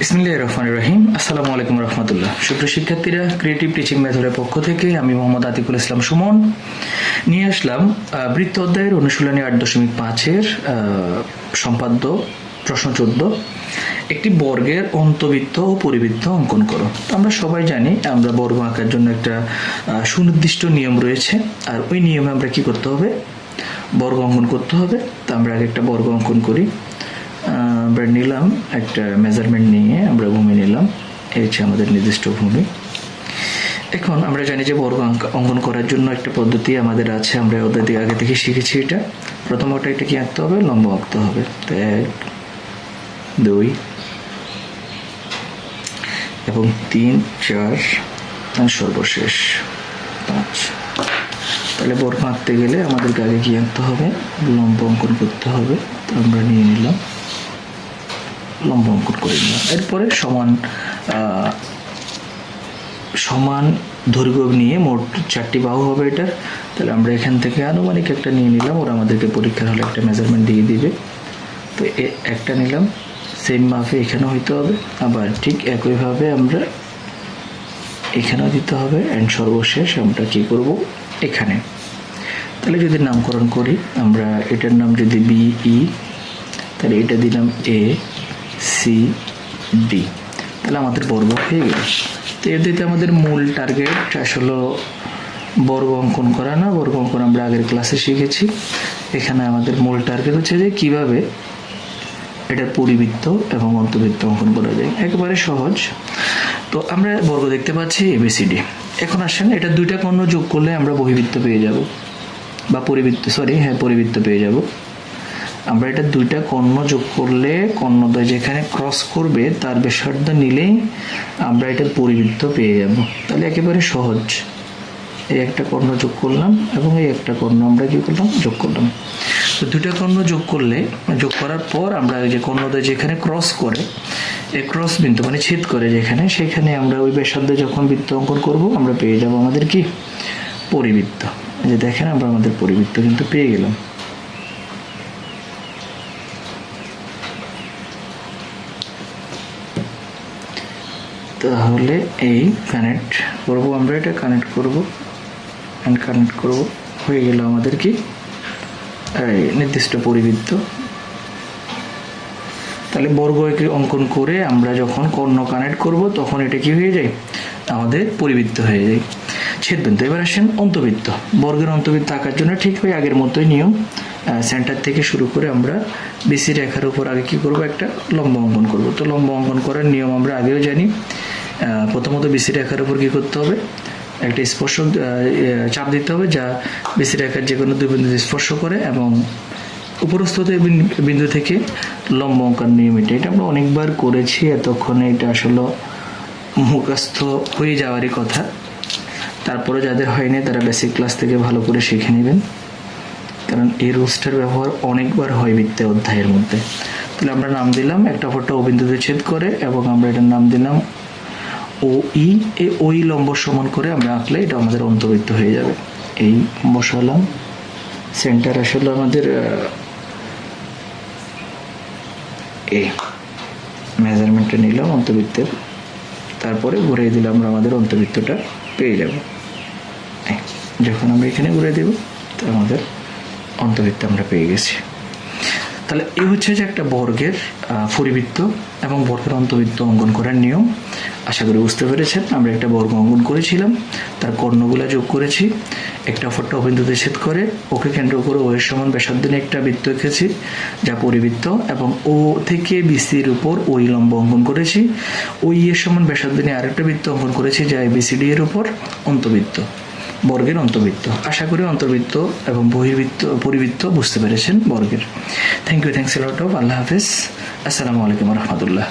বিসমিল্লাহির রহমানির রহিম। আসসালামু আলাইকুম রহমতুল্লাহ। সুপ্রিয় শিক্ষার্থীরা, ক্রিয়েটিভ টিচিং মেথডের পক্ষ থেকে আমি মোহাম্মদ আতিকুল ইসলাম সুমন নিয়ে আসলাম বৃত্ত অধ্যায়ের অনুশীলনী 8.5-এর সম্পাদ্য প্রশ্ন 14, একটি বর্গের অন্তবৃত্ত ও পরিবৃত্ত অঙ্কন করো। আমরা সবাই জানি আমরা বর্গ আঁকার জন্য একটা সুনির্দিষ্ট নিয়ম রয়েছে, আর ওই নিয়মে আমরা কি করতে হবে, বর্গ অঙ্কন করতে হবে। তো আমরা আগে একটা বর্গ অঙ্কন করি। আমরা নিলাম একটা মেজারমেন্ট নিয়ে আমরা ভূমি নিলাম, এই হচ্ছে আমাদের নির্দিষ্ট ভূমি। এখন আমরা জানি যে বর্গ অঙ্কন করার জন্য একটা পদ্ধতি আমাদের আছে, আমরা ওদের আগে থেকে শিখেছি। এটা প্রথমত এটা কি আঁকতে হবে, লম্ব আঁকতে হবে। তো 1, 2 এবং 3, 4 আর সর্বশেষ 5। তাহলে বর্গ আঁকতে গেলে আমাদেরকে আগে কি আঁকতে হবে, লম্ব অঙ্কন করতে হবে। তো আমরা নিয়ে নিলাম, লম্ব অঙ্কন করে নিলাম। এরপরে সমান দৈর্ঘ্য নিয়ে মোট 4টি বাহু হবে এটার। তাহলে আমরা এখান থেকে আনুমানিক একটা নিয়ে নিলাম, ওরা আমাদেরকে পরীক্ষার হলে একটা মেজারমেন্ট দিয়ে দিবে। তো একটা নিলাম, সেম মাপে এখানেও হইতে হবে, আবার ঠিক একইভাবে আমরা এখানেও দিতে হবে। অ্যান্ড সর্বশেষ আমরা কী করব, এখানে। তাহলে যদি নামকরণ করি, আমরা এটার নাম যদি BE, তাহলে এটা দিলাম ACD, তাহলে আমাদের বর্গ হয়ে গেল। তো এর দিতে আমাদের মূল টার্গেট আসলে বর্গ অঙ্কন করা না, বর্গ অঙ্কন আমরা আগের ক্লাসে শিখেছি। এখানে আমাদের মূল টার্গেট হচ্ছে যে কিভাবে এটার পরিবৃত্ত এবং অন্তবৃত্ত অঙ্কন করা যায়, একেবারে সহজ। তো আমরা বর্গ দেখতে পাচ্ছি ABCD। এখন আসেন, এটা দুইটা কর্ণ যোগ করলে আমরা বহিবৃত্ত পেয়ে যাব, বা পরিবৃত্ত পেয়ে যাব। আমরা এটা দুইটা কর্ণ যোগ করলে কর্ণদ্বয় যেখানে ক্রস করবে তার ব্যাসার্ধ নিলেই আমরা এটার পরিবৃত্ত পেয়ে যাব। তাহলে একেবারে সহজ। এই একটা কর্ণ যোগ করলাম এবং এই একটা কর্ণ আমরা কি করলাম, যোগ করলাম। তো দুইটা কর্ণ যোগ করার পর আমরা ওই যে কর্ণদ্বয় যেখানে ক্রস করে, এই ক্রস বিন্দু মানে ছেদ করে যেখানে, সেখানে আমরা ওই ব্যাসার্ধে যখন বৃত্ত অঙ্কন করব আমরা পেয়ে যাব আমাদের কি, পরিবৃত্ত। এই যে দেখেন, আমরা আমাদের পরিবৃত্ত কিন্তু পেয়ে গেলাম। তাহলে এই কানেক্ট করব, আমরা এটা কানেক্ট করব, হয়ে গেল আমাদের কি নির্দিষ্ট পরিবৃত্ত। তাহলে বর্গ অঙ্কন করে আমরা যখন কর্ণ কানেক্ট করব তখন এটা কি হয়ে যায়, আমাদের পরিবৃত্ত হয়ে যায়, ছেদবিন্দু। এবার আসেন অন্তবৃত্ত। বর্গের অন্তবৃত্ত আঁকার জন্য ঠিক ওই আগের মতোই নিয়ম, সেন্টার থেকে শুরু করে আমরা BC রেখার উপর আগে কি করব, একটা লম্ব অঙ্কন করব। তো লম্ব অঙ্কন করার নিয়ম আমরা আগেও জানি। প্রথমত BC রেখার উপর কি করতে হবে, একটা স্পর্শক চাপ দিতে হবে, যা BC রেখার যে কোনো দুই বিন্দুতে স্পর্শ করে, এবং উপরস্থ বিন্দু থেকে লম্ব অঙ্কন নিয়ম এটা আমরা অনেকবার করেছি এতক্ষণে। এটা আসলে মুখস্থ হয়ে যাওয়ারই কথা। তারপরে যাদের হয়নি তারা বেসিক ক্লাস থেকে ভালো করে শিখে নেবেন, কারণ এই রুলসটার ব্যবহার অনেকবার হয় বৃত্ত অধ্যায়ের মধ্যে। তাহলে আমরা নাম দিলাম, একটা ফটো ও বিন্দুতে ছেদ করে, এবং আমরা এটার নাম দিলাম OE। এই OE লম্ব সমান করে আমরা আঁকলে এটা আমাদের অন্তবৃত্ত হয়ে যাবে। এই বসালাম, সেন্টার আসলে আমাদের মেজারমেন্টটা নিলাম অন্তবৃত্তের, তারপরে ঘুরিয়ে দিলাম, আমরা আমাদের অন্তবৃত্তটা পেয়ে যাব। যখন আমরা এখানে ঘুরে দেব তো আমাদের অন্তবৃত্ত আমরা পেয়ে গেছি। তাহলে এই হচ্ছে যে একটা বর্গের পরিবৃত্ত এবং বর্গের অন্তবৃত্ত অঙ্কন করার নিয়ম। আশা করি বুঝতে পেরেছেন। আমরা একটা বর্গ অঙ্কন করেছিলাম, তার কর্ণগুলা যোগ করেছি, একটা অপরটা বিন্দুতে ছেদ করে ওকে কেন্দ্র করে ও এর সমান ব্যাসার্ধ নিয়ে একটা বৃত্ত এঁকেছি যা পরিবৃত্ত, এবং ও থেকে BCর উপর ওই লম্ব অঙ্কন করেছি, ওই এর সমান ব্যাসার্ধ নিয়ে আরেকটা বৃত্ত অঙ্কন করেছি যা ABCD এর উপর অন্তবৃত্ত, বর্গের অন্তবৃত্ত। আশা করি অন্তর্বৃত্ত এবং পরিবৃত্ত বুঝতে পেরেছেন বর্গের। Thanks a lot of. আল্লাহ হাফেজ। আসসালামু আলাইকুম রহমতুল্লাহ।